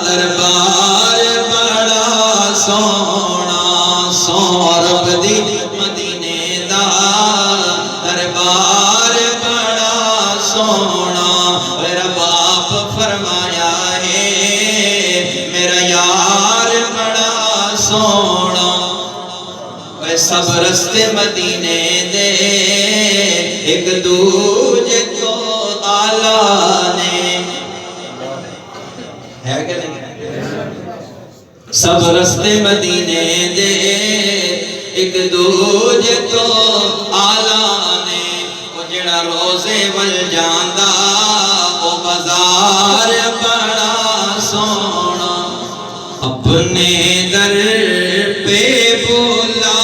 دربار بڑا سونا سورب دی مدینے دا دربار بڑا سونا میرا باپ فرمایا ہے میرا یار بڑا سونا اے سب رستے مدینے دے ایک دوجے تو آلہ نے ہے کہ نہیں سب رستے مدینے دے ایک دوجے تو آلہ نے وہ جڑا روزے ول جاندا وہ بازار بڑا سونا اپنے در پہ بولا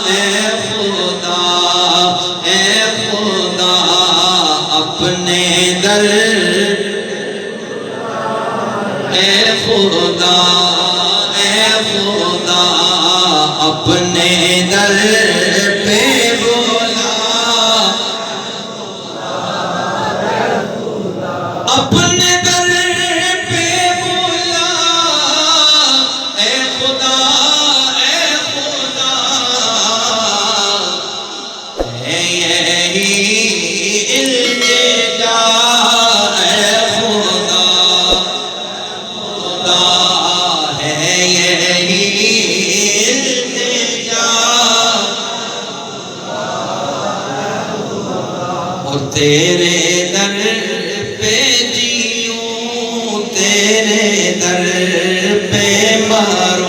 اے خدا اپنے در اے خدا اپنے در پہ بولا اپنے در پہ بولا اے خدا ہے یہی التجا اے خدا ہے یہی التجا اور تیرے در پہ جیوں تیرے در پہ مروں